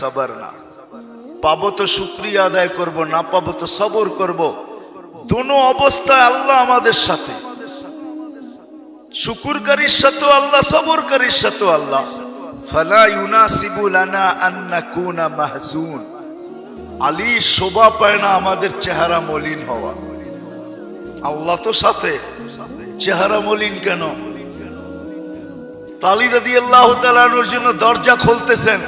সবর না, পাবো তো শুকরিয়া আদায় করব, না পাবো তো সবর করব। দোনো অবস্থায় আল্লাহ আমাদের সাথে, শুকুরকারীর সাথেও আল্লাহ, সবরকারীর সাথেও আল্লাহ। ফালা ইউনাসিবু লানা আন নাকুনা মাহজুন। আলী শোভা পায় না আমাদের চেহারা মলিন হওয়া। আল্লাহ তো সাথে, চেহারা মলিন কেন? আলী রাদিয়াল্লাহু তাআলা আনহুর জন্য দরজা খুলতেছেন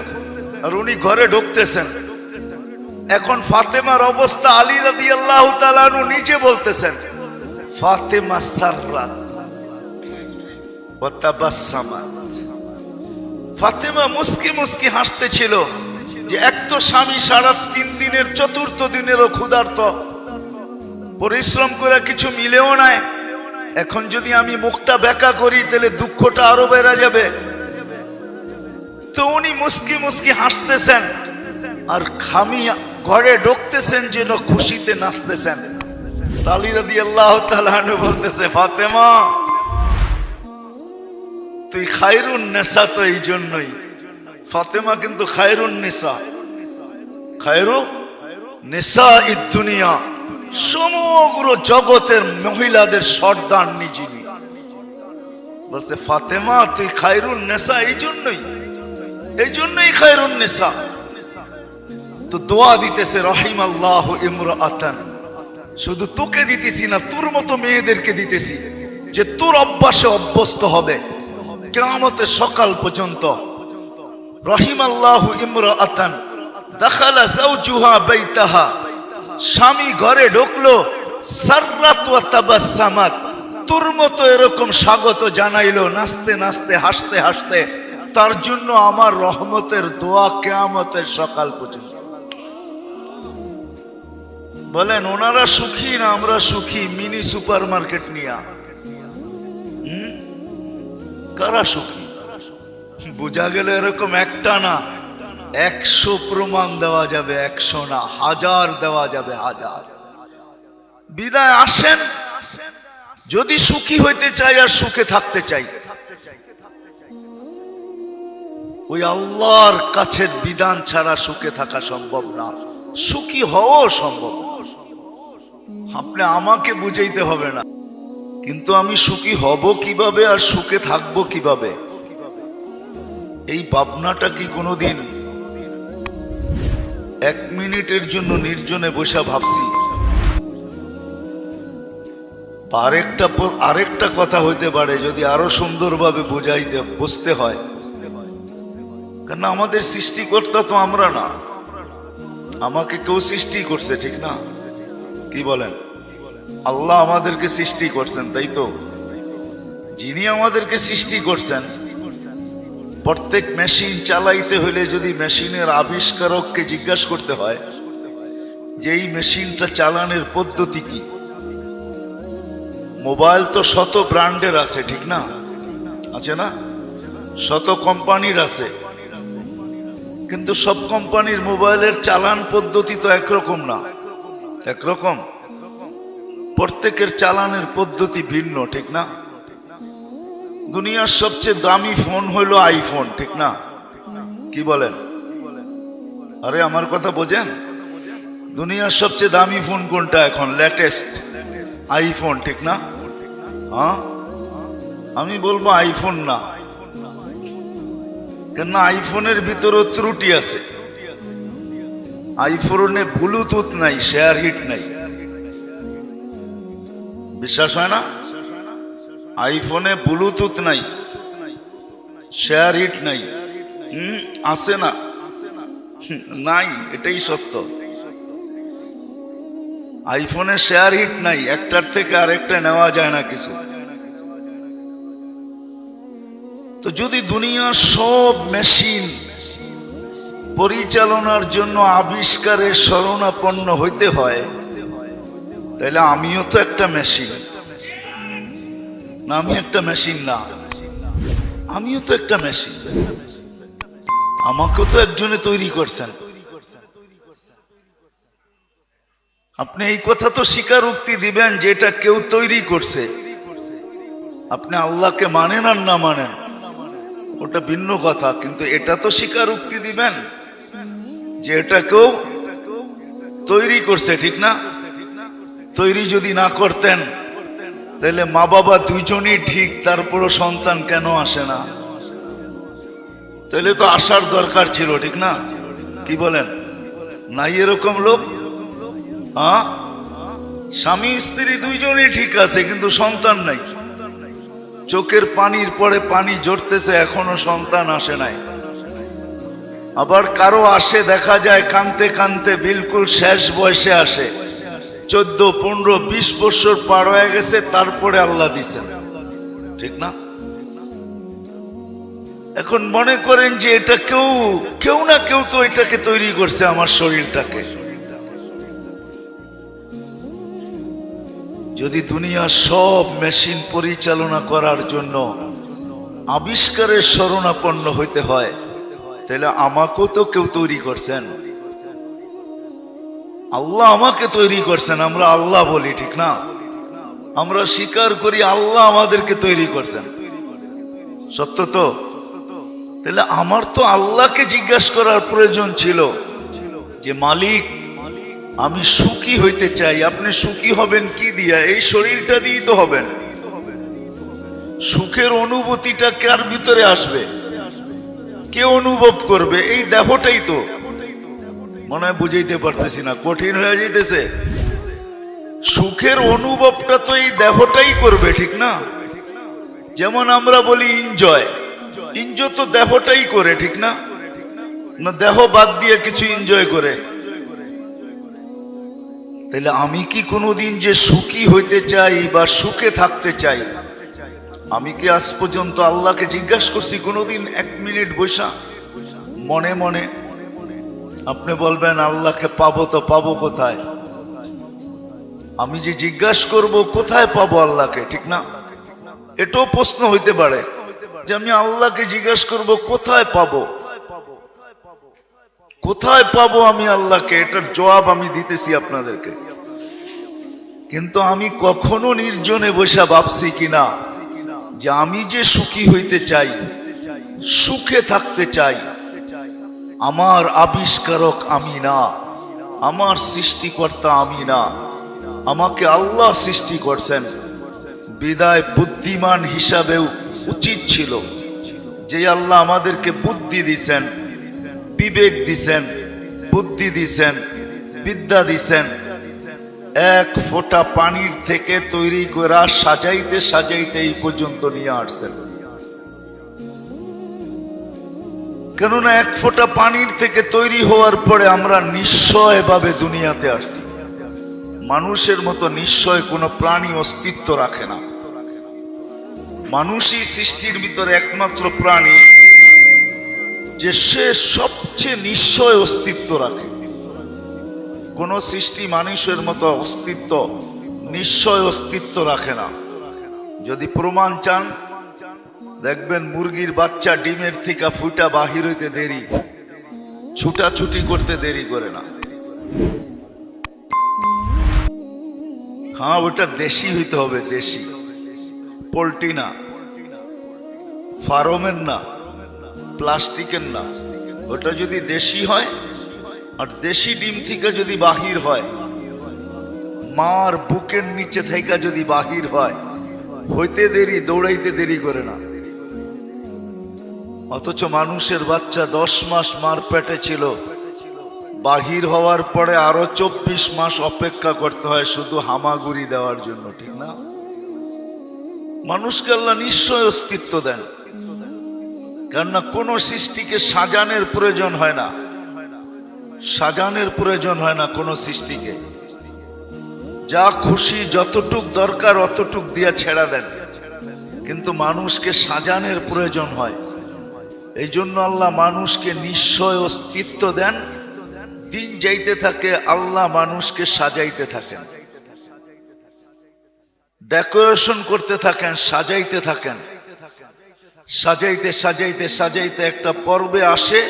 আর উনি ঘরে ঢুকতেছেন। এখন ফাতেমার অবস্থা, আলী রাদিয়াল্লাহু তাআলা আনহু নিজে বলতেছেন, ফাতেমা সাররাত ওয়া তাবাসসামাত। ফাতেমা মুস্কি মুস্কি হাসতেছিল যে এক তো স্বামী সারা 3 দিনের, চতুর্থ দিনেরও ক্ষুধার্ত, পরিশ্রম করে কিছু মিলেও নাই। এখন যদি আমি মুখটা বেঁকা করি তাহলে দুঃখটা আরো বেড়ে যাবে। তো উনি মুস্কি মুস্কি হাসতেছেন আর খামি ঘরে ঢুকতেছেন যেন খুশিতে নাচতেছেন। আলী রাদিয়াল্লাহু তাআলা আনহু বলতেছে, ফাতেমা তুই খায়রুন নিসা। তো এই জন্যই ফাতেমা কিন্তু খায়রুন নিসা, খায়রু নিসা ইদ দুনিয়া, সমগ্র জগতের মহিলাদের সর্দারনি যিনি। বলছে ফাতেমা তুই খায়রুন নিসা, এই জন্যই খায়রুন নিসা। তো দোয়া দিতেছে, রহিমাল্লাহু ইমরাআতান, শুধু তোকে দিতেছি না, তোর মতো মেয়েদেরকে দিতেছি যে তোর অভ্যাসে অভ্যস্ত হবে কিয়ামতের সকাল পর্যন্ত। রহিমাল্লাহু ইমরাআতান দাখালা যাওজুহা বাইতাহা, স্বামী ঘরে ঢুকলো, সাররাত ওয়া তাবাসসামাত, তোর মতো এরকম স্বাগত জানাইলো, নাচতে নাচতে, হাসতে হাসতে। তার জন্য আমার রহমতের দোয়া কিয়ামতের সকাল পর্যন্ত। বলেন ওনারা সুখী না আমরা সুখী? মিনি সুপার মার্কেট নিয়া কারা সুখী? বোঝা গেল এরকম একটা না, 100 প্রমাণ দেওয়া যাবে, 100 না 1000 দেওয়া যাবে, 1000। বিদায় আসেন, যদি সুখী হইতে চাই আর সুখে থাকতে চাই, ওই আল্লাহর কাছের বিধান ছাড়া সুখে থাকা সম্ভব না, সুখী হওয়া সম্ভব। আপনি আমাকে বুঝাইতে হবে না, কিন্তু আমি সুখী হব কিভাবে আর সুখে থাকবো কিভাবে, এই ভাবনাটা কি কোনোদিন 1 মিনিটের জন্য নির্জনে বসে ভাবছি? আরেকটা কথা হইতে পারে, যদি আরো সুন্দরভাবে বুঝতে হয়, কারণ আমাদের সৃষ্টিকর্তা তো আমরা না, আমাকে কেউ সৃষ্টি করছে, ঠিক না? কি বলেন? আল্লাহ আমাদেরকে সৃষ্টি করছেন, তাই তো? যিনি আমাদেরকে সৃষ্টি করছেন, প্রত্যেক মেশিন চালাইতে হলে যদি মেশিনের আবিষ্কারককে জিজ্ঞাসা করতে হয় যে এই মেশিনটা চালানোর পদ্ধতি কি। মোবাইল তো শত ব্র্যান্ডের আছে, ঠিক না? আছে না? শত কোম্পানির আছে, কিন্তু সব কোম্পানির মোবাইলের চালান পদ্ধতি তো একরকম না, একরকম। প্রত্যেকের চালানের পদ্ধতি ভিন্ন, ঠিক না? দুনিয়ার সবচেয়ে দামি ফোন হইল আইফোন, ঠিক না? কি বলেন? আরে আমার কথা বোঝেন? দুনিয়ার সবচেয়ে দামি ফোন কোনটা এখন? লেটেস্ট আইফোন, ঠিক না? হ্যাঁ, আমি বলবো আইফোন না, কেন আইফোনের ভিতরেও ত্রুটি আছে। আইফোনে ব্লুটুথ নাই, শেয়ার হিট নাই। বিশ্বাস হয় না? আইফোনে ব্লুটুথ নাই, শেয়ার হিট নাই। আছে না? নাই, এটাই সত্য। আইফোনে শেয়ার হিট নাই, একটার থেকে আরেকটা নেওয়া যায় না কিছু। তো যদি দুনিয়ার সব মেশিন পরিচালনার জন্য আবিষ্কারের শরণাপন্ন হইতে হয়, তাহলে আমিও তো একটা মেশিন না? আমি একটা মেশিন না, আমিও তো একটা মেশিন। আমাকেও তো একজনে তৈরি করছেন। আপনি এই কথা তো স্বীকারোক্তি দিবেন যে এটা কেউ তৈরি করছে। আপনি আল্লাহকে মানেন আর না মানেন ওটা ভিন্ন কথা, কিন্তু এটা তো স্বীকারোক্তি দিবেন যে এটাকেও তৈরি করছে, ঠিক না? তৈরি যদি না করতেন তাহলে মা বাবা দুইজনই ঠিক, তারপরও সন্তান কেন আসে না? তাহলে তো আসার দরকার ছিল, ঠিক না? কি বলেন? নাই এরকম লোক? হ্যাঁ, স্বামী স্ত্রী দুইজনই ঠিক আছে কিন্তু সন্তান নাই। চোখের পানির পরে পানি ঝরতেছে, এখনো সন্তান আসে নাই। আবার কারো আসে দেখা যায় কানতে কানতে বিলকুল শেষ বয়সে আসে, 14, 15, 20 বছর পার হয়ে গেছে, তারপরে আল্লাহ দিছেন, ঠিক না? এখন মনে করেন যে এটা কেউ না কেউ তো এটাকে তৈরি করছে, আমার শরীরটাকে। যদি দুনিয়ার সব মেশিন পরিচালনা করার জন্য আবিষ্কারের শরণাপন্ন হইতে হয়, তাহলে আমাকেও তো কেউ তৈরি করছেন। আল্লাহ আমাকে তৈরি করছেন, আমরা আল্লাহ বলি, ঠিক না? আমরা স্বীকার করি আল্লাহ আমাদেরকে তৈরি করছেন, সত্য তো? তাহলে আমার তো আল্লাহকে জিজ্ঞাসা করার প্রয়োজন ছিল যে মালিক, আমি সুখী হইতে চাই, আপনি সুখী হবেন কি দিয়া? এই শরীরটা দিয়েই তো হবেন। সুখের অনুভূতিটা কার ভিতরে আসবে? কে অনুভব করবে? এই দেহটাই তো। মনে হয় বুঝাইতে পারতেছি না, কঠিন হয়ে যাইতেছে। সুখের অনুভবটা তো এই দেহটাই করবে, ঠিক না? যেমন আমরা বলি এনজয় তো দেহটাই করে, ঠিক না? না দেহ বাদ দিয়ে কিছু এনজয় করে? তাহলে আমি কি কোনোদিন যে সুখী হইতে চাই বা সুখে থাকতে চাই, আমি কি আজ পর্যন্ত আল্লাহকে জিজ্ঞাসা করছি কোনোদিন 1 মিনিট বসা মনে মনে? আপনি বলবেন আল্লাহকে পাবো তো পাবো কোথায়? আমি যে জিজ্ঞাসা করব কোথায় পাবো আল্লাহকে, ঠিক না? এটাও প্রশ্ন হইতে পারে যে আমি আল্লাহকে জিজ্ঞাসা করব কোথায় পাবো, কোথায় পাবো আমি আল্লাহকে? এটার জবাব আমি দিতেছি আপনাদেরকে। কিন্তু আমি কখনো নির্জনে বসে ভাবছি কিনা যে আমি যে সুখী হইতে চাই, সুখে থাকতে চাই, আমার আবিষ্কারক আমি না, আমার সৃষ্টিকর্তা আমি না, আমাকে আল্লাহ সৃষ্টি করছেন। বিদায় বুদ্ধিমান হিসাবেও উচিত ছিল যে আল্লাহ আমাদেরকে বুদ্ধি দিছেন, বিবেক দিছেন, বুদ্ধি দিছেন, বিদ্যা দিছেন, এক ফোঁটা পানির থেকে তৈরি করা সাজাইতে সাজাইতে এই পর্যন্ত নিয়ে আসছেন। কেননা এক ফোঁটা পানির থেকে তৈরি হওয়ার পরে আমরা নিশ্চয়ভাবে দুনিয়াতে আসছি। মানুষের মতো নিশ্চয় কোনো প্রাণী অস্তিত্ব রাখে না। মানুষই সৃষ্টির ভিতরে একমাত্র প্রাণী যে সে সবচেয়ে নিশ্চয় অস্তিত্ব রাখে। কোন সৃষ্টি মানুষের মতো অস্তিত্ব, নিশ্চয় অস্তিত্ব রাখে না। যদি প্রমাণ চান দেখবেন মুরগির বাচ্চা ডিমের থেকে ফুটা বাহির হইতে দেরি, ছুটাছুটি করতে দেরি করে না। হ্যাঁ, ওটা দেশি হইতে হবে, দেশি, পোল্ট্রি না, ফার্মের না, প্লাস্টিকের না। ওটা যদি দেশি হয় আর দেশি ডিম থেকে যদি বাহির হয়, মার বুকের নিচে থেকে যদি বাহির হয়, হইতে দেরি, দৌড়াইতে দেরি করে না। অথচ মানুষের বাচ্চা 10 মাস মার পেটে ছিল, বাহির হওয়ার পরে আরো 24 মাস অপেক্ষা করতে হয় শুধু হামাগুড়ি দেওয়ার জন্য, ঠিক না? মানুষকে আল্লাহ নিশ্চয় অস্তিত্ব দেন, কেননা কোন সৃষ্টিকে সাজানোর প্রয়োজন হয় না, সাজানোর প্রয়োজন হয় না কোন সৃষ্টিকে। যা খুশি যতটুক দরকার অতটুক দিয়ে ছেড়া দেন, কিন্তু মানুষকে সাজানোর প্রয়োজন হয়। এই জন্য আল্লাহ মানুষকে নিশ্চয় অস্তিত্ব দেন। দিন যাইতে থাকে আল্লাহ মানুষকে সাজাইতে থাকেন, ডেকোরেশন করতে থাকেন, সাজাইতে থাকেন। সাজাইতে সাজাইতে সাজাইতে একটা পর্বে আসে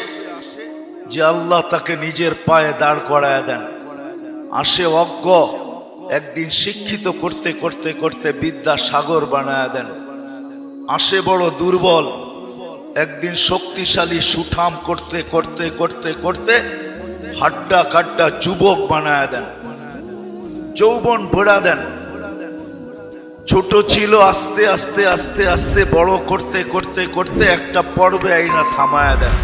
যে আল্লাহ তাকে নিজের পায়ে দাঁড় করায় দেন। আসে অজ্ঞ, একদিন শিক্ষিত করতে করতে করতে বিদ্যা সাগর বানায় দেন। আসে বড় দুর্বল, একদিন শক্তিশালী সুঠাম করতে করতে করতে করতে হাড্ডা কাড্ডা যুবক বানায় দেন, যৌবন ভরা দেন। ছোট ছিল, আস্তে আস্তে আস্তে আস্তে বড় করতে করতে করতে একটা পর্বে আইনা থামায়া দেন।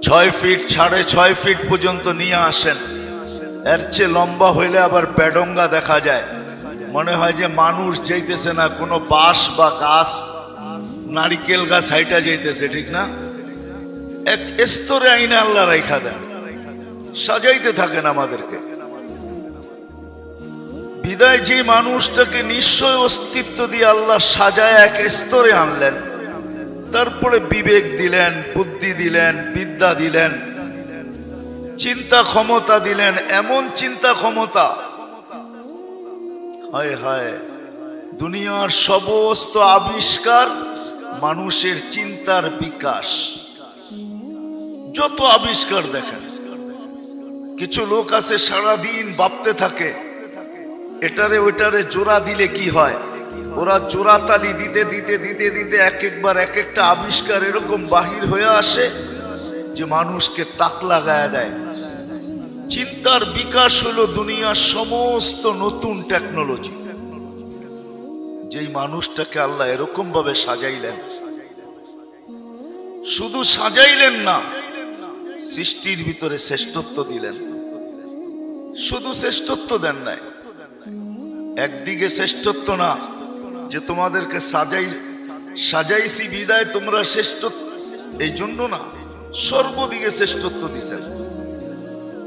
6 ফিট 6.5 ফিট পর্যন্ত নিয়ে আসেন। এর চেয়ে লম্বা হইলে আবার বেডঙ্গা দেখা যায়, মনে হয় যে মানুষ যাইতেছে না, কোনো বাঁশ বা গাছ, নারিকেল গাছ হাইটা যাইতেছে, ঠিক না? এক স্তরে আইনা আল্লাহ রাইখা দেন, সাজাইতে থাকেন আমাদেরকে। বিদায় যে মানুষটাকে নিশ্চয় অস্তিত্ব দিয়ে আল্লাহ সাজায় এক স্তরে আনলেন, তারপরে বিবেক দিলেন, বুদ্ধি দিলেন, বিদ্যা দিলেন, চিন্তা ক্ষমতা দিলেন। এমন চিন্তা ক্ষমতা, হায় হায়, দুনিয়ার সমস্ত আবিষ্কার মানুষের চিন্তার বিকাশ। যত আবিষ্কার দেখেন, কিছু লোক আছে সারাদিন ভাবতে থাকে এটারে ওইটারে জোড়া দিলে কি হয়। ওরা জোড়া তালি দিতে দিতে দিতে দিতে এক একবার এক একটা আবিষ্কার এরকম বাহির হয়ে আসে যে মানুষকে তাক লাগায় দেয়। চিন্তার বিকাশ হলো দুনিয়ার সমস্ত নতুন টেকনোলজি। যেই মানুষটাকে আল্লাহ এরকম ভাবে সাজাইলেন, শুধু সাজাইলেন না, সৃষ্টির ভিতরে শ্রেষ্ঠত্ব দিলেন। শুধু শ্রেষ্ঠত্ব দেন নাই, একদিকে শ্রেষ্ঠত্ব না যে তোমাদেরকে সাজাইছি বিদায় তোমরা শ্রেষ্ঠ, এই জন্য না, সর্বদিকে শ্রেষ্ঠত্ব দিছেন।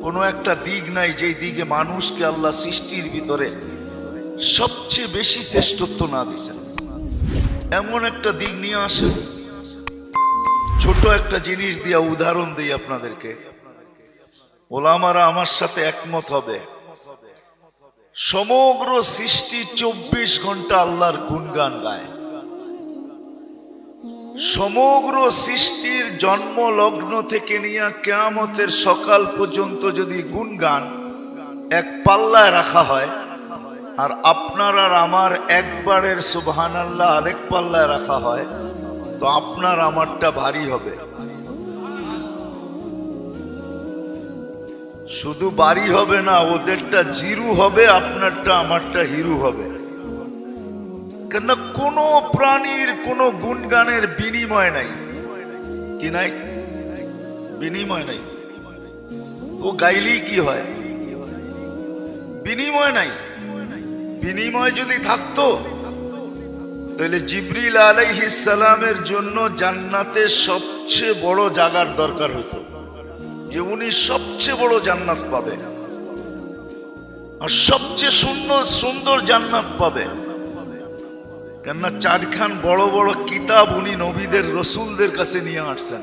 কোনো একটা দিক নাই যেই দিকে মানুষকে আল্লাহ সৃষ্টির ভিতরে সবচেয়ে বেশি শ্রেষ্ঠত্ব না দিছেন। এমন একটা দিক নিয়ে আসেন। ছোট একটা জিনিস দিয়া উদাহরণ দিই আপনাদেরকে, ওলামারা আমার সাথে একমত হবে। সমগ্র সৃষ্টি 24 ঘন্টা আল্লাহর গুণগান গায়। সমগ্র সৃষ্টির জন্ম লগ্ন থেকে নিয়ে কিয়ামতের সকাল পর্যন্ত যদি গুণগান এক পাল্লায় রাখা হয়, আর আপনার আর আমার একবারের সুবহানাল্লাহ আরেক পাল্লায় রাখা হয়, তো আপনার আমারটা ভারী হবে। শুধু বাড়ি হবে না, ওদেরটা জিরু হবে, আপনারটা আমারটা হিরু হবে। কেননা কোনো প্রাণীর কোনো গুণগানের বিনিময় নাই। কি নাই? বিনিময় নাই। ও গাইলেই কি হয়? বিনিময় নাই। বিনিময় যদি থাকতো তাহলে জিবরিল আলাইহিস সালামের জন্য জান্নাতে সবচেয়ে বড় জায়গার দরকার হতো, যে উনি সবচেয়ে বড় জান্নাত পাবে আর সবচেয়ে সুন্দর সুন্দর জান্নাত পাবে। কেননা 4খান বড় বড় কিতাব উনি নবীদের রসুলদের কাছে নিয়ে আসছেন।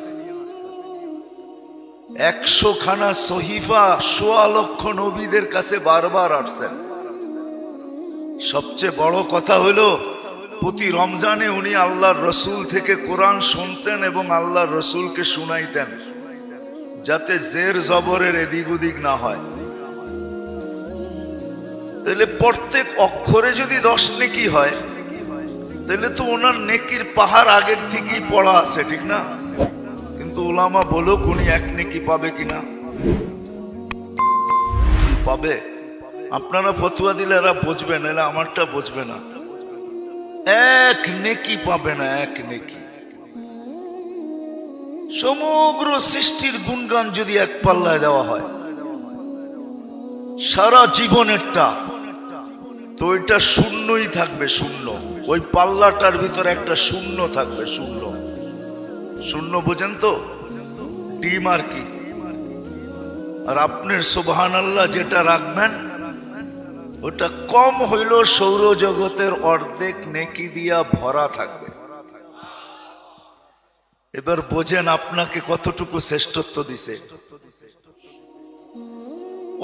100 খানা সহিফা 1.25 লক্ষ নবীদের কাছে বারবার আসছেন। সবচেয়ে বড় কথা হলো প্রতি রমজানে উনি আল্লাহর রসুল থেকে কোরআন শুনতেন এবং আল্লাহর রসুলকে শুনাইতেন, যাতে জের জবরের এদিক ওদিক না হয়। তাহলে প্রত্যেক অক্ষরে যদি 10 নেকি হয়, তাহলে তো ওনার নেকির পাহাড় আগের থেকেই পড়া আছে, ঠিক না? কিন্তু ওলামা বলুক উনি 1 নেকি পাবে কিনা? পাবে। আপনারা ফতুয়া দিলে এরা বুঝবেন, এরা আমারটা বুঝবে না। 1 নেকি পাবে না, 1 নেকি। সমগ্র সৃষ্টির গুণগান যদি এক পাল্লায় দেওয়া হয় সারা জীবনেরটা, তো ওইটা শূন্যই থাকবে, শূন্য। ওই পাল্লাটার ভিতরে একটা শূন্য থাকবে, শূন্য। শূন্য বোঝেন তো? ডিম আর কি। আর আপনার সুবহানাল্লাহ যেটা রাখবেন ওটা কম হইল সৌরজগতের অর্ধেক নেকি দিয়া ভরা থাকবে। এবার বোঝেন আপনাকে কতটুকু শ্রেষ্ঠত্ব দিছে।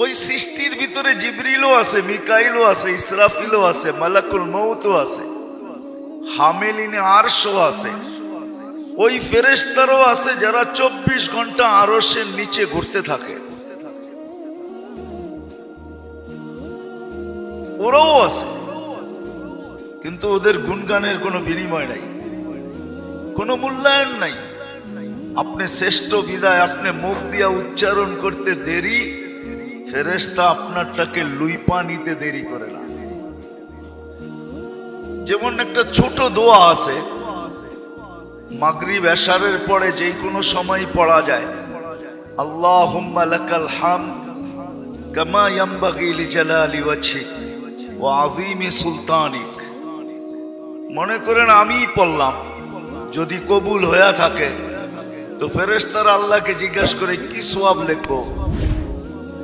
ওই সৃষ্টির ভিতরে জিবরিলও আছে, মিকাইলও আছে, ইসরাফিলও আছে, মালাকুল মউতও আছে, হামিলিনে আরশও আছে, ওই ফেরেশতারও আছে যারা 24 ঘন্টা আরশের নিচে ঘুরতে থাকে, ওরাও আছে। কিন্তু ওদের গুণগানের কোনো বিনিময় নাই, কোনো মূল্যায়ন নাই। আপনি শ্রেষ্ঠ বিদায় আপনি মুখ দিয়া উচ্চারণ করতে দেরি, ফেরেশতা আপনারটাকে লুইপা নিতে দেরি করে না। যেমন একটা ছোট দোয়া আছে, মাগরিব এশারের পরে যে কোনো সময় পড়া যায়, আল্লাহুম্মা লাকাল হামদ কামা ইয়ানবাগি লিজালালি ওয়াজহিক ওয়া আযীমি সুলতানিক। মনে করেন আমিই পড়লাম, যদি কবুল হয়ে থাকে তো ফেরেশতারা আল্লাহকে জিজ্ঞাসা করে কি সওয়াব লিখবো?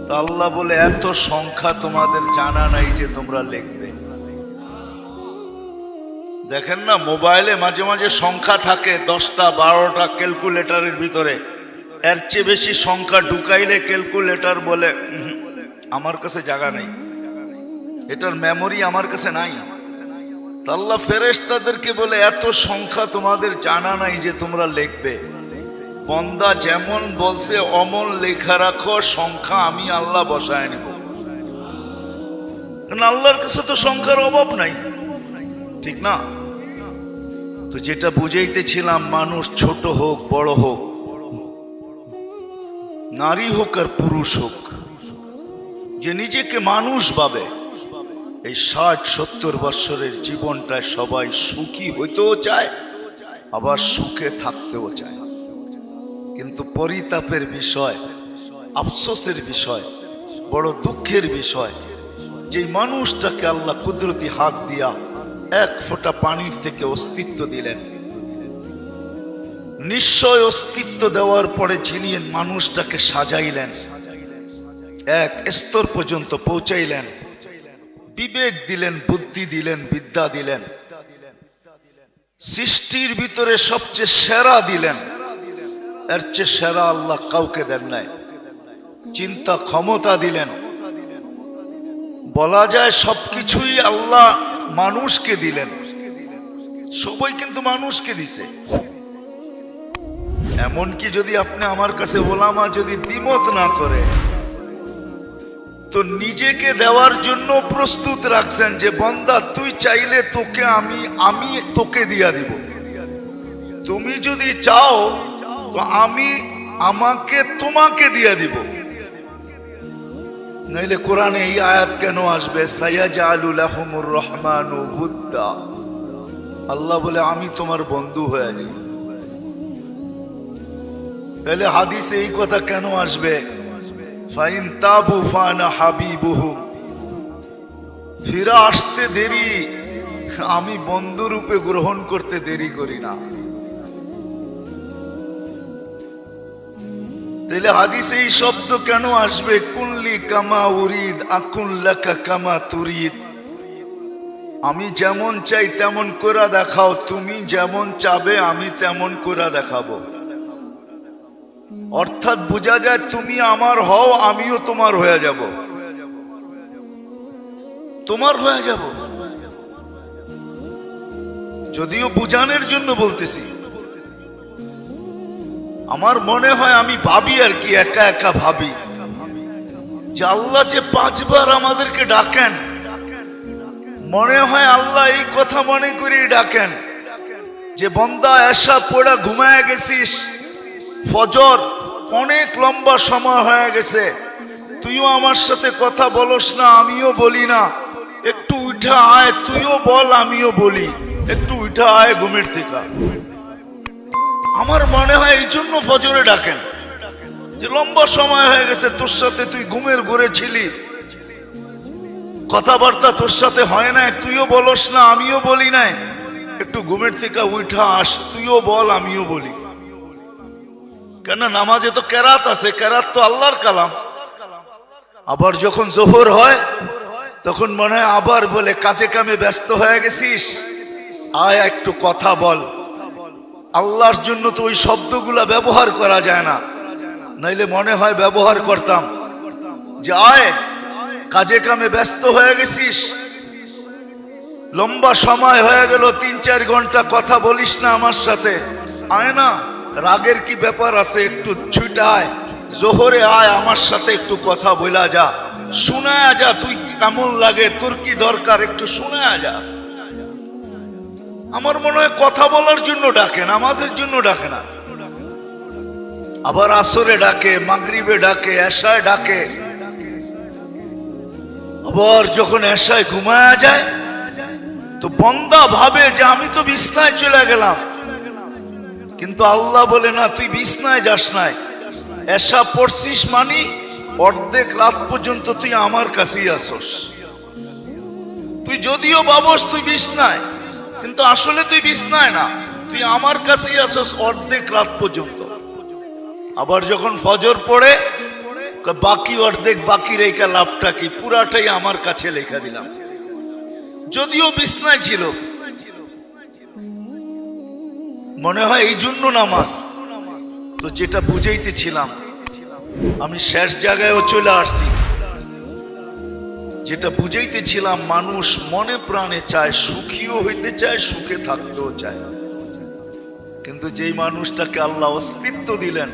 তা আল্লাহ বলে এত সংখ্যা তোমাদের জানা নাই যে তোমরা লিখবে। দেখেন না, মোবাইলে মাঝে মাঝে সংখ্যা থাকে 10টা 12টা ক্যালকুলেটরের ভিতরে, এর চেয়ে বেশি সংখ্যা ঢুকাইলে ক্যালকুলেটর বলে আমার কাছে জায়গা নেই, এটার মেমোরি আমার কাছে নাই। তা আল্লাহ ফেরেশতাদেরকে বলে এত সংখ্যা তোমাদের জানা নাই যে তোমরা লিখবে। বন্দা যেমন বলছে অমন লেখা রাখো, সংখ্যা আমি আল্লাহ বসায় নেব। কারণ আল্লাহর কাছে তো সংখ্যার অভাব নাই, ঠিক না? তো যেটা বুঝাইতেছিলাম, মানুষ ছোট হোক বড় হোক, নারী হোক আর পুরুষ হোক, যে নিজেকে মানুষ ভাবে, এই 60-70 বৎসরের জীবনটায় সবাই সুখী হইতেও চায়, আবার সুখে থাকতেও চায়। কিন্তু পরিতাপের বিষয়, আফসোসের বিষয়, বড় দুঃখের বিষয়, যে মানুষটাকে আল্লাহ কুদরতি হাত দিয়া এক ফোঁটা পানির থেকে অস্তিত্ব দিলেন, নিশ্চয় অস্তিত্ব দেওয়ার পরে যিনি মানুষটাকে সাজাইলেন, এক স্তর পর্যন্ত পৌঁছাইলেন, বিবেক দিলেন, বুদ্ধি দিলেন, বিদ্যা দিলেন, সৃষ্টির ভিতরে সবচেয়ে সেরা দিলেন, এর চেয়ে সেরা আল্লাহ কাউকে দেন নাই। চিন্তা ক্ষমতা দিলেন, বলা যায় সবকিছুই আল্লাহ মানুষকে দিলেন, সবাই কিন্তু মানুষকে দিছে। এমনকি যদি আপনি আমার কাছে ওলামা যদি দ্বিমত না করে, তো নিজেকে দেওয়ার জন্য প্রস্তুত রাখছেন যে বন্দা তুই চাইলে তোকে আমি তোকে দিয়া দিব, তুমি যদি চাও তো আমাকে তোমাকে দিয়া দিব। নইলে কোরআনে এই আয়াত কেন আসবে, সায়াজআলু লাহুমুর রহমানু বুদ্দা, আল্লাহ বলে আমি তোমার বন্ধু হয়ে যাই। তাহলে হাদিসে এই কথা কেন আসবে, ফাইন তাবু ফানা হাবিবুহুম, ফিরে আসতে দেরি, আমি বন্ধু রূপে গ্রহণ করতে দেরি করি না। তাহলে হাদিসে এই শব্দ কেন আসবে, কুল্লি কামা উরিদ আকুন লাকা কামা তুরিদ, আমি যেমন চাই তেমন করে দেখাও, তুমি যেমন চাবে আমি তেমন করে দেখাবো। অর্থাৎ বোঝা যায় তুমি আমার হও, আমিও তোমার হয়ে যাব, তোমার হয়ে যাব। যদিও বুঝানোর জন্য বলতেছি, আমার মনে হয় আমি ভাবি আর কি, একা একা ভাবি যে আল্লাহ যে 5 বার আমাদেরকে ডাকেন, মনে হয় আল্লাহ এই কথা মনে করেই ডাকেন যে বন্দা এশা পড়া ঘুমায় গেছিস, ফজর অনেক লম্বা সময় হয়ে গেছে, তুইও আমার সাথে কথা বলস না, আমিও বলি না, একটু উঠা আয়, তুইও বল আমিও বলি, একটু উঠা আয় ঘুমের থেকে। আমার মনে হয় এই জন্য ফজরে ডাকেন, যে লম্বা সময় হয়ে গেছে তোর সাথে, তুই ঘুমের ঘরে ছিলি, কথাবার্তা তোর সাথে হয় নাই, তুইও বলস না আমিও বলি নাই, একটু ঘুমের থেকে উঠা আস, তুইও বল আমিও বলি। কেন, নামাজে তো কেরাত আছে, কেরাত তো আল্লাহর কালাম। আবার যখন জোহর হয় তখন মনে হয় আবার বলে কাজে কামে ব্যস্ত হয়ে গেছিস, আয় একটু কথা বল। আল্লাহর জন্য তো ওই শব্দগুলা ব্যবহার করা যায় না, নাইলে মনে হয় ব্যবহার করতাম যে আয় কাজে কামে ব্যস্ত হয়ে গেছিস, লম্বা সময় হয়ে গেল, 3-4 ঘন্টা কথা বলিস না আমার সাথে, আয় না, রাগের কি ব্যাপার আছে, একটু ছুটায় জোহরে আয় আমার সাথে একটু কথা বলা যা, শোনায়া যা, তুই কেমন লাগে, তোর কি দরকার, একটু শোনায়া যা। আমার মনে হয় কথা বলার জন্য ডাকে, নামাজের জন্য ডাকে না। আবার আসরে ডাকে, মাগরিবে ডাকে, এশায় ডাকে। আবার যখন এশায় ঘুমায়া যায় তো বন্দা ভাবে যে আমি তো বিছনায় চলে গেলাম, কিন্তু আল্লাহ বলে না, তুই বিছনায় যাস নাই, এশা পড়ছিস মানি অর্ধেক রাত পর্যন্ত তুই আমার কাছেই আসস। তুই যদিও ভাবস তুই বিছনায়, কিন্তু আসলে তুই বিছনায় না, তুই আমার কাছেই আসস অর্ধেক রাত পর্যন্ত। আবার যখন ফজর পড়ে বাকি অর্ধেক বাকি রেখা লাভটা কি, পুরাটাই আমার কাছে লেখা দিলাম, যদিও বিছনায় ছিল। মনে হয় এই জন্য নামাজ। তো যেটা বুঝাইতেছিলাম, আমি শেষ জায়গায়ও চলে আসছি। যেটা বুঝাইতেছিলাম, মানুষ মনে প্রাণে চায়, সুখীও হইতে চায়, সুখে থাকতেও চায়, কিন্তু যেই মানুষটাকে আল্লাহ অস্তিত্ব দিলেন,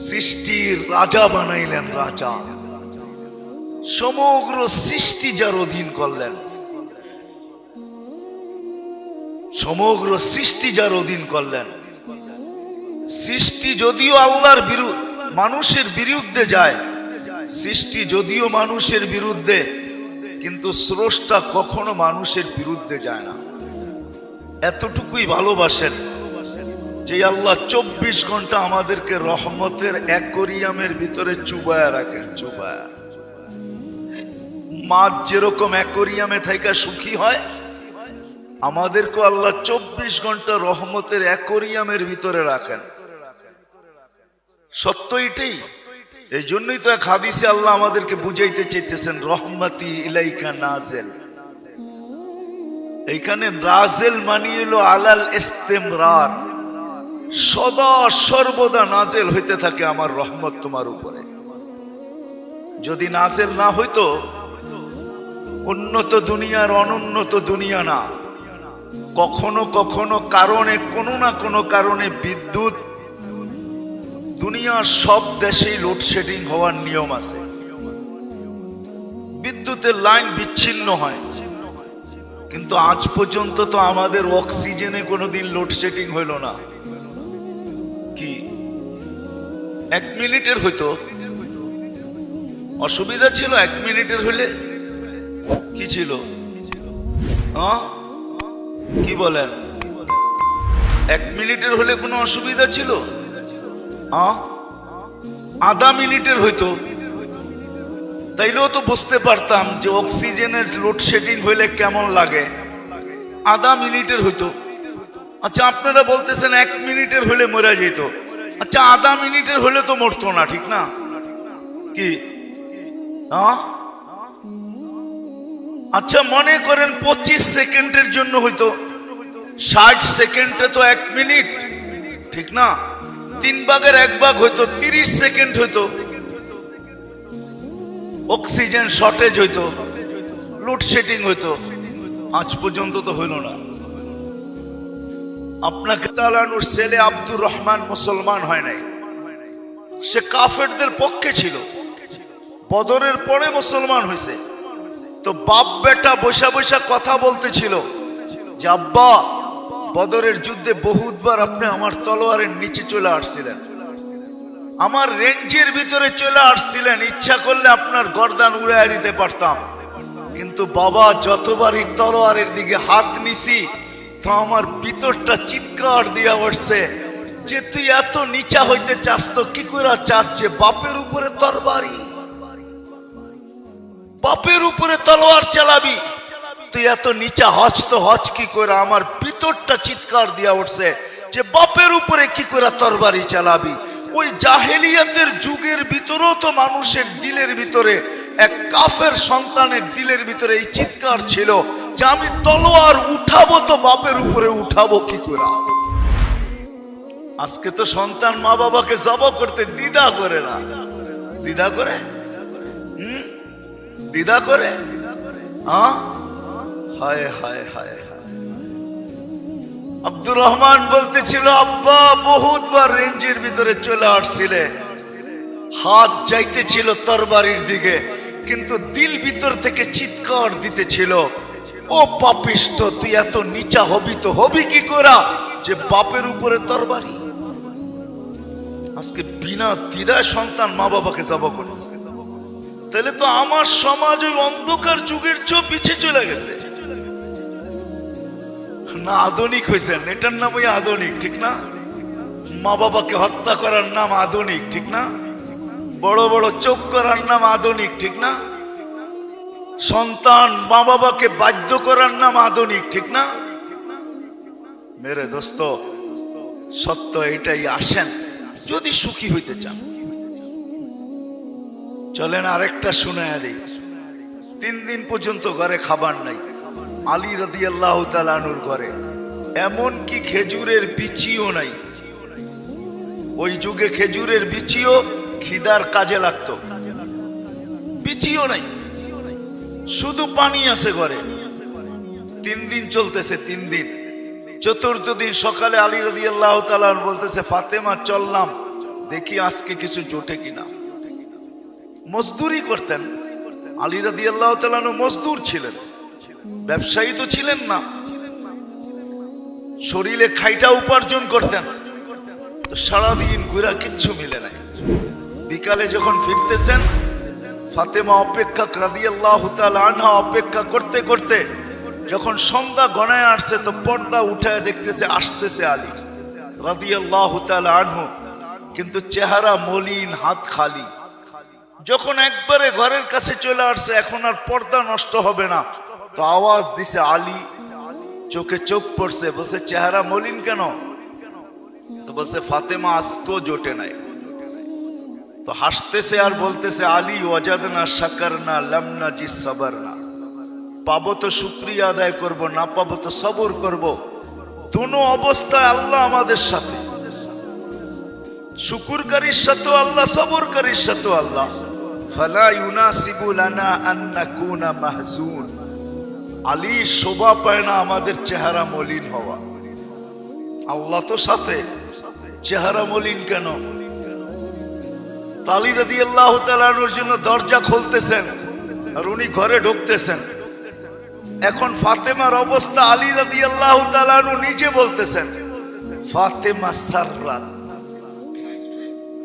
সৃষ্টির রাজা বানাইলেন, রাজা, সমগ্র সৃষ্টি যার অধীন করলেন, সমগ্র সৃষ্টি যার অধীন করলেন। সৃষ্টি যদিও আল্লাহর মানুষের বিরুদ্ধে যায়, সৃষ্টি যদিও মানুষের বিরুদ্ধে, কিন্তু স্রষ্টা কখনো মানুষের বিরুদ্ধে যায় না। এতটুকুই ভালোবাসেন যে আল্লাহ 24 ঘন্টা আমাদেরকে রহমতের অ্যাকোরিয়ামের ভিতরে চুবায়া রাখেন, চুবায়া। মাছ যেরকম অ্যাকোরিয়ামে থাইকা সুখী হয়, আমাদেরকে আল্লাহ 24 ঘন্টা রহমতের অ্যাকোরিয়ামের ভিতরে রাখেন। সত্য এটাই। এই জন্যই তো এক হাদিসে আল্লাহ আমাদেরকে বুঝাইতে চাইতেছেন, রহমতি ইলাইকা নাজেল। এইখানে নাজেল মানি হলো আলাল ইস্তেমরার, সদা সর্বদা নাজেল হইতে থাকে আমার রহমত তোমার উপরে। যদি নাজেল না হইতো, উন্নত দুনিয়ার অনুন্নত দুনিয়া না, কখনো কখনো কারণে, কোনো না কোনো কারণে বিদ্যুৎ, দুনিয়ার সব দেশেই লোডশেডিং হওয়ার নিয়ম আছে, বিদ্যুতের লাইন বিচ্ছিন্ন হয়, কিন্তু আজ পর্যন্ত তো আমাদের অক্সিজেনে কোনোদিন লোডশেডিং হইল না। কি 1 মিনিটের হইতো অসুবিধা ছিল? 1 মিনিটের হইলে কি ছিল? কি বলেন? 1 মিনিটের হলে কোনো অসুবিধা ছিল? আধা মিনিটের হইতো, তাইলেও তো বুঝতে পারতাম যে অক্সিজেনের লোডশেডিং হইলে কেমন লাগে। আধা মিনিটের হইতো। আচ্ছা, আপনারা বলতেছেন 1 মিনিটের হলে মরে যেত। আচ্ছা, আধা মিনিটের হলে তো মরতো না, ঠিক না? কি আচ্ছা, মনে করেন 25 সেকেন্ডের জন্য হইতো, 60 সেকেন্ডে তো 1 মিনিট, ঠিক না? 3 ভাগের 1 ভাগ হইতো, 30 সেকেন্ড হইতো। অক্সিজেন শর্টেজ হইতো, লোডশেডিং হইতো। আজ পর্যন্ত তো হইল না। আপনাকে তালানুর ছেলে আব্দুর রহমান মুসলমান হয় নাই, সে কাফেরদের পক্ষে ছিল, বদরের পরে মুসলমান হয়েছে। তো বাপ বেটা বৈশা বৈশা কথা বলতেছিল যে আব্বা, বদরের যুদ্ধে বহুতবার আপনি আমার তলোয়ারের নিচে চলে আসছিলেন, আমার রেঞ্জের ভিতরে চলে আসছিলেন, ইচ্ছা করলে আপনার গর্দান উড়াইয়া দিতে পারতাম, কিন্তু বাবা যতবারই তলোয়ারের দিকে হাত নিছি তো আমার ভিতরটা চিৎকার দিয়া উঠছে যে তুই এত নিচা হইতে চাস তো কি করে চাচ্ছে? বাপের উপরে তরবারি, বাপের উপরে তলোয়ার চালাবি, তুই এত নিচা হজ তো হজ কি করে? আমার ভিতরটা চিৎকার দিয়া উঠছে যে বাপের উপরে কি করে তরবারি চালাবি? ওই জাহেলিয়াতের যুগের ভিতরেও তো মানুষের দিলের ভিতরে, এক কাফের সন্তানের দিলের ভিতরে এই চিৎকার ছিল যে আমি তলোয়ার উঠাবো তো বাপের উপরে উঠাবো কি করে? আজকে তো সন্তান মা বাবাকে জবা করতে দ্বিধা করে না, দ্বিধা করে, দ্বিধা করে। হায় হায় হায়। আব্দুর রহমান বলতেছিল আব্বা বহুতবার রেঞ্জের ভিতরে চলে আসছিলে, হাত যাইতেছিল তরবারির দিকে, কিন্তু দিল ভিতর থেকে চিৎকার দিতেছিল ও পাপিষ্ঠ, তুই এত নিচা হবি তো হবি কি করে যে বাপের উপরে তরবারি? আজকে বিনা দ্বিধায় সন্তান মা বাবাকে জবা করতেছে। তাহলে তো আমার সমাজ ওই অন্ধকার যুগের চেয়েও পিছিয়ে চলে গেছে না। আধুনিক হয়েছেন, এটার নাম ওই আধুনিক, ঠিক না? মা বাবাকে হত্যা করার নাম আধুনিক, ঠিক না? বড় বড় চোখ করার নাম আধুনিক, ঠিক না? সন্তান মা বাবাকে বাধ্য করার নাম আধুনিক, ঠিক না? মেরে দোস্ত, সত্য এটাই। আসেন, যদি সুখী হইতে চান চলেন আরেকটা শুনায়া দেই। 3 দিন পর্যন্ত ঘরে খাবার নাই। আলী রাদিয়াল্লাহু তাআলা আনহুর ঘরে এমন কি খেজুরের বিচিও নাই। ওই যুগে খেজুরের বিচিও খিদার কাজে লাগতো। বিচিও নাই, শুধু পানি আছে ঘরে। 3 দিন চলতেছে, 3 দিন। 4th দিন সকালে আলী রাদিয়াল্লাহু তাআলা বলতেছে, ফাতেমা চললাম, দেখি আজকে কিছু জোটে কিনা। মজদুরি করতেন আলী রাদিয়াল্লাহু তাআলা, মজদুর ছিলেন, ব্যবসায়ী তো ছিলেন না। শরীরে খাইটা উপার্জন করতেন। তো সারাদিন ঘুরা কিচ্ছু মিলে নাই। বিকালে যখন ফিরতেছেন, ফাতেমা অপেক্ষা রাদিয়াল্লাহু তাআলা আনহা অপেক্ষা করতে করতে যখন সন্ধ্যা গণায় আসছে, তো পর্দা উঠায় দেখতেছে আসতেছে আলী রাদিয়াল্লাহু তাআলা আনহু, কিন্তু চেহারা মলিন, হাত খালি। যখন একবারে ঘরের কাছে চলে আসছে, এখন আর পর্দা নষ্ট হবে না, তো আওয়াজ দিছে আলী। চোখে চোখ পড়ছে, বলছে চেহারা মলিন কেন? তো বলছে ফাতেমা আজকেও জোটে নাই। তো হাসতেছে আর বলতেছে, আলী ওয়াজাদনা শাকারনা লাম নাজিস সাবারনা। পাবো তো শুকরিয়া আদায় করব, না পাবো তো সবর করব। দুনো অবস্থায় আল্লাহ আমাদের সাথে, শুকুরকারীর সাথেও আল্লাহ, সবরকারীর সাথেও আল্লাহ। ফালা ইউনাসিবু লানা আন নাকুনা মাহজুন। আলী শোভা পায় না আমাদের চেহারা মলিন হওয়া। আল্লাহ তো সাথে, চেহারা মলিন কেন? আলী রাদিয়াল্লাহু তাআলার জন্য দরজা খুলতেছেন আর উনি ঘরে ঢুকতেছেন। এখন ফাতেমার অবস্থা, আলী রাদিয়াল্লাহু তাআলা নিজে বলতেছেন, ফাতেমা সাররাত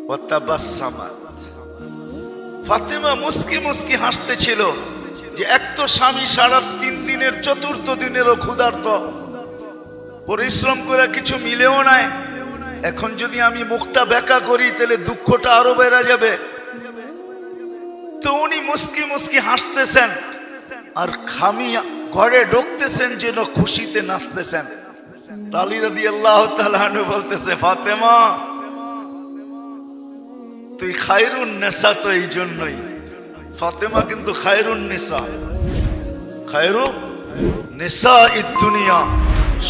ওয়া তাবাসসামাত। ফাতেমা মুস্কি মুস্কি হাসতেছিল যে এক তো স্বামী সারা 3 দিনের 4th দিনেরও ক্ষুধার্ত, পরিশ্রম করে কিছু মিলেও নাই। এখন যদি আমি মুখটা বেঁকা করি তাহলে দুঃখটা আরো বেড়ে যাবে। তো উনি মুস্কি মুস্কি হাসতেছেন আর খামি ঘরে ঢুকতেছেন যেন খুশিতে নাচতেছেন। আলী রাদিয়াল্লাহু তাআলা আনহু বলতেছে, ফাতেমা তুই খায়রুন নিসা, তো এই জন্যই ফাতেমা কিন্তু খায়রুন নিসা, খায়রু নিসা ইদ দুনিয়া,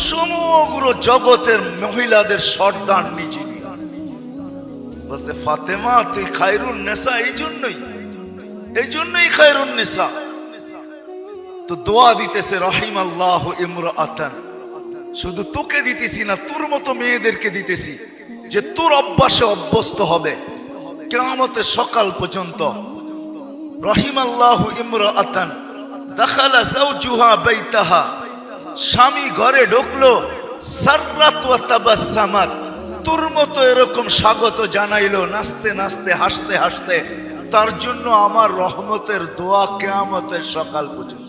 সমগ্র জগতের মহিলাদের সর্দার নিজে। বলছে ফাতেমা তুই খায়রুন নিসা, এই জন্যই খায়রুন নিসা। তো দোয়া দিতেছে, রাহিমাল্লাহু ইমরাআতান, শুধু তোকে দিতেছি না, তোর মতো মেয়েদেরকে দিতেছি যে তোর অভ্যাসে অভ্যস্ত হবে কিয়ামতের সকাল পর্যন্ত। রাহিমাল্লাহু ইমরাআতান দাখালা যাওজুহা বাইতাহা, স্বামী ঘরে ঢুকলো, সাররাত ওয়া তাবাসসামাত, তোর মতো এরকম স্বাগত জানাইলো, নাচতে নাচতে হাসতে হাসতে। তার জন্য আমার রহমতের দোয়া কিয়ামতের সকাল পর্যন্ত।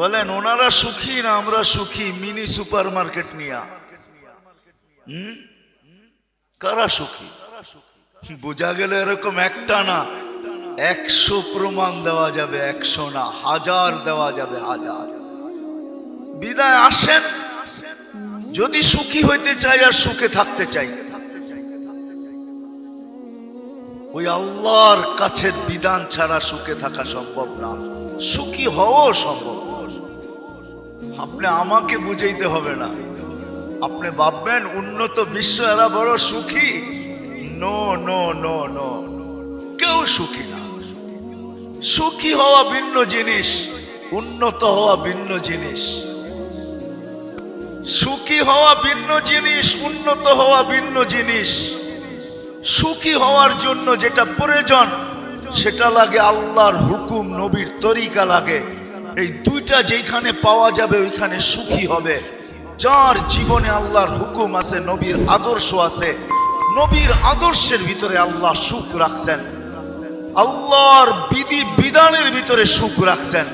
বলেন ওনারা সুখী না আমরা সুখী? মিনি সুপার মার্কেট নিয়া কারা সুখী? বোঝা গেল এরকম একটা না, 100 প্রমাণ দেওয়া যাবে, 100 না 1000 দেওয়া যাবে, 1000। বিদায় আসেন, যদি সুখী হইতে চাই আর সুখে থাকতে চাই, ওই আল্লাহর কাছের বিধান ছাড়া সুখে থাকা সম্ভব না, সুখী হওয়াও সম্ভব। আপনি আমাকে বুঝাইতে হবে না। আপনি ভাববেন উন্নত বিশ্ব এরা বড় সুখী, নো নো নো নো, কেউ সুখী না। সুখী হওয়া ভিন্ন জিনিস, উন্নত হওয়া ভিন্ন জিনিস। সুখী হওয়া ভিন্ন জিনিস, উন্নত হওয়া ভিন্ন জিনিস। সুখী হওয়ার জন্য যেটা প্রয়োজন সেটা লাগে আল্লাহর হুকুম, নবীর তরিকা লাগে। এই দুইটা যেখানে পাওয়া যাবে ওইখানে সুখী হবে। যার জীবনে আল্লাহর হুকুম আছে, নবীর আদর্শ আছে, নবীর আদর্শের ভিতরে আল্লাহ সুখ রাখছেন, আল্লাহর বিধি বিধানের ভিতরে সুখ রাখছেন।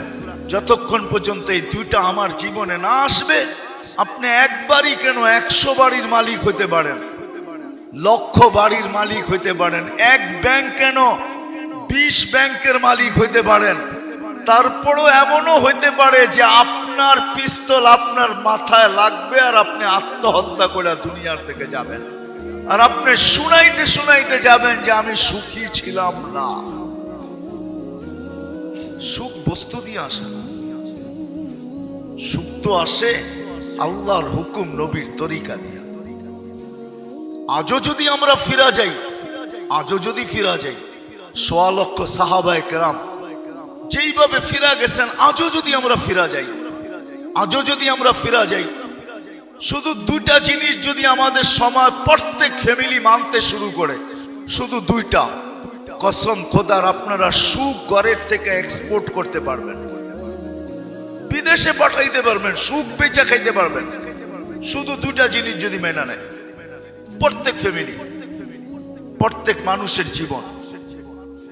যতক্ষণ পর্যন্ত এই দুইটা আমার জীবনে না আসবে, আপনি একবারই কেন 100 বাড়ির মালিক হতে পারেন, লক্ষ বাড়ির মালিক হইতে পারেন, এক ব্যাংক কেন 20 ব্যাংকের মালিক হইতে পারেন, তারপরও এমনও হইতে পারে যে আপনার পিস্তল আপনার মাথায় লাগবে আর আপনি আত্মহত্যা করে দুনিয়ার থেকে যাবেন, আর আপনি শুনাইতে শুনাইতে যাবেন যে আমি সুখী ছিলাম না। সুখ বস্তু দিয়ে আসে না, সুখ তো আসে আল্লাহর হুকুম নবীর তরিকা দিয়া। আজও যদি আমরা ফিরা যাই, আজও যদি ফিরা যাই, 1.25 লক্ষ সাহাবায়ে কেরাম যেইভাবে ফিরা গেছেন, আজও যদি আমরা ফিরা যাই, আজও যদি আমরা ফিরা যাই, শুধু দুইটা জিনিস যদি আমাদের সমাজ প্রত্যেক ফ্যামিলি মানতে শুরু করে, শুধু দুইটা, কসম খোদার আপনারা সুখ ঘরের থেকে এক্সপোর্ট করতে পারবেন, বিদেশে পাঠাইতে পারবেন, সুখ বেচা খাইতে পারবেন। শুধু দুইটা জিনিস যদি মেনে নেয় প্রত্যেক ফ্যামিলি, প্রত্যেক মানুষের জীবন,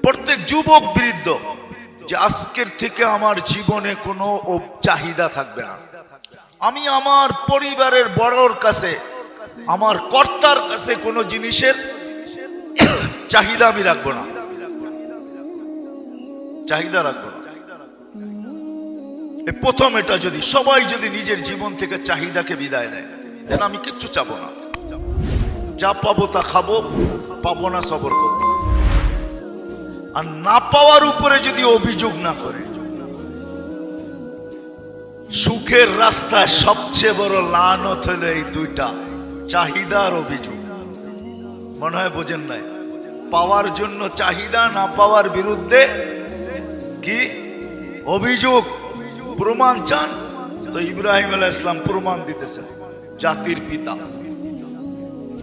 প্রত্যেক যুবক বৃদ্ধ, যে আজকের থেকে আমার জীবনে কোনো চাহিদা থাকবে না, আমি আমার পরিবারের বড়র কাছে, আমার কর্তার কাছে কোনো জিনিসের চাহিদা আমি রাখবো না, চাহিদা রাখবো না। প্রথম এটা যদি সবাই যদি নিজের জীবন থেকে চাহিদাকে বিদায় দেয়, যেন আমি কিচ্ছু চাবো না, যা পাবো তা খাবো, পাবো না সবর করবো, আর না পাওয়ার উপরে যদি অভিযোগ না করে। সুখের রাস্তায় সবচেয়ে বড় লানত হলো এই দুইটা, চাহিদা আর অভিযোগ। মনে হয় বোঝেন নাই? পাওয়ার জন্য চাহিদা, না পাওয়ার বিরুদ্ধে কি অভিযোগ। প্রমাণ চান তো ইব্রাহিম আলাইহিস সালাম প্রমাণ দিতেছেন, জাতির পিতা।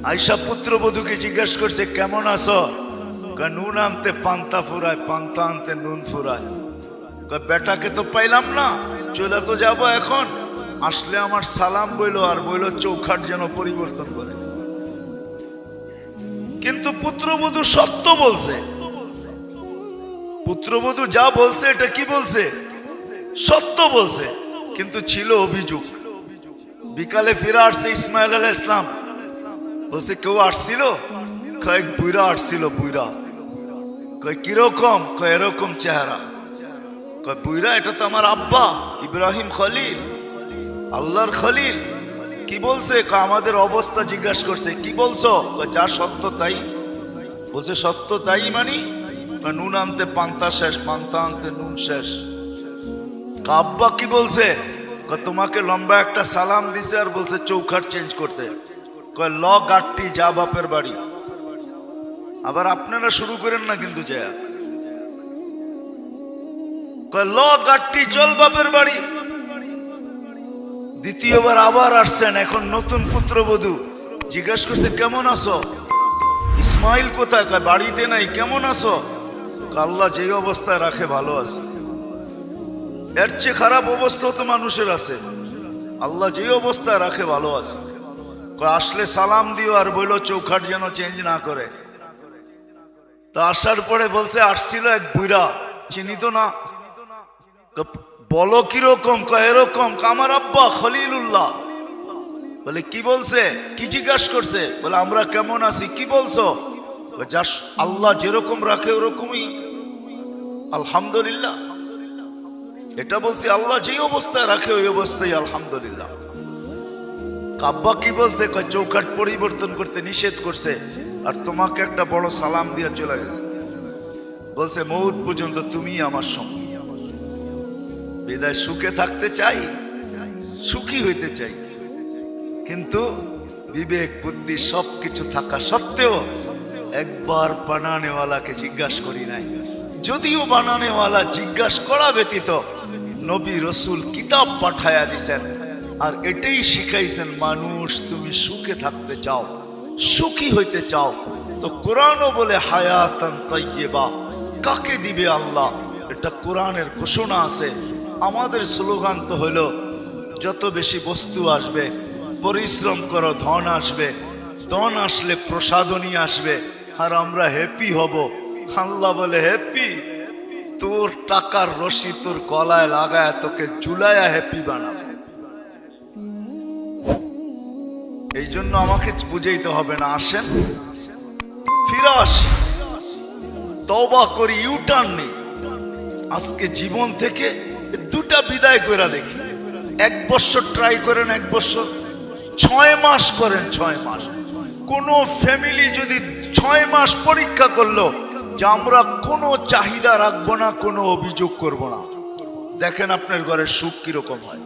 আয়েশা পুত্রবধূকে জিজ্ঞেস করছে কেমন আছো? নুন আনতে পান্তা ফুরায়, পান্তা আনতে নুন ফুরায়। বেটাকে তো পাইলাম না, চলে তো যাবো এখন, আসলে আমার সালাম বইলো আর বইলো চৌখাট যেন পরিবর্তন করে। কিন্তু পুত্রবধূ সত্য বলছে, পুত্রবধূ যা বলছে এটা কি বলছে? সত্য বলছে, কিন্তু ছিল অভিযোগ। বিকালে ফিরে আসছে ইসমাইল আলাইহিস সালাম, বলছে কেউ আসছিল? কয়েক বুইরা আসছিল, বুইরা। কয় কিরকম? কয় এরকম চেহারা। কয় বুইরা? এটা তো আমার আব্বা ইব্রাহিম খলিল, আল্লাহর খলিল। কি বলছে? আমাদের অবস্থা জিজ্ঞাসা করছে। কি বলছো? যা সত্য তাই। বলছে সত্য তাই মানি? নুন আনতে পান্তা শেষ, পান্তা আনতে নুন শেষ। আব্বা কি বলছে? তোমাকে লম্বা একটা সালাম দিছে আর বলছে চৌখাট চেঞ্জ করতে। কয় ল গাট্টি, যা বাপের বাড়ি। আবার আপনারা শুরু করেন না কিন্তু, যা কয় ল গাট্টি, চল বাপের বাড়ি। দ্বিতীয়বার আবার আসছেন, এখন নতুন পুত্রবধূ জিজ্ঞেস করছে কেমন আছো? ইসমাইল কোথায়? কয় বাড়িতে নাই। কেমন আছো? আল্লাহ যে অবস্থায় রাখে ভালো আছে, এর চেয়ে খারাপ অবস্থা তো মানুষের আছে, আল্লাহ যে অবস্থায় রাখে ভালো আছে। আসলে সালাম দিও আর বললো চৌখাট যেন চেঞ্জ না করে। তো আসার পরে বলছে আসছিল এক বুইরা, চিনি তো না। বলো কিরকম? এরকম। আমার আব্বা খলিলুল্লাহ। বলে কি বলছে? কি জিজ্ঞাসা করছে? বলে আমরা কেমন আছি। কি বলছো? যা আল্লাহ যেরকম রাখে ওরকমই আলহামদুলিল্লাহ। এটা বলছি, আল্লাহ যে অবস্থায় রাখে ওই অবস্থায় আলহামদুলিল্লাহ। আব্বা কি বলছে? চৌখাট পরিবর্তন করতে নিষেধ করছে, আর তোমাকে একটা বড় সালাম দিয়ে চলে গেছে। বলছে মউত পর্যন্ত তুমি আমার সঙ্গে। বিদায় সুখে থাকতে চাই, সুখী হইতে চাই, কিন্তু বিবেক বুদ্ধি সবকিছু থাকা সত্ত্বেও একবার বানানেওয়ালাকে জিজ্ঞাসা করি নাই। যদিও বানানেওয়ালা জিজ্ঞাসা করা ব্যতীত নবী রসুল কিতাব পাঠায়া দিছেন, আর এটাই শিখাইছেন মানুষ তুমি সুখে থাকতে চাও, সুখী হইতে চাও, তো কোরআনও বলে হায়াতান তাইয়্যিবা। কাকে দিবে আল্লাহ? এটা কোরআনের ঘোষণা আছে। আমাদের স্লোগান তো হলো যত বেশি বস্তু আসবে পরিশ্রম করো, ধন আসবে, ধন আসলে প্রসাদনী আসবে, আর আমরা হ্যাপি হব। আল্লাহ বলে হ্যাপি? তোর টাকার রশি তোর গলায় লাগায় তোকে ঝুলায়া হ্যাপি বানাবে। এই জন্য আমাকে বুঝাইতে হবে না, আসেন ফিরে আসি, তওবা করি, ইউটার্ন নেই। আজকে জীবন থেকে দুটা বিদায় করে দেখি। 1 বছর ট্রাই করেন, 1 বছর, 6 মাস করেন, 6 মাস। কোন ফ্যামিলি যদি 6 মাস পরীক্ষা করলো যে আমরা কোনো চাহিদা রাখবো না, কোনো অভিযোগ করব না, দেখেন আপনার ঘরের সুখ কিরকম হয়।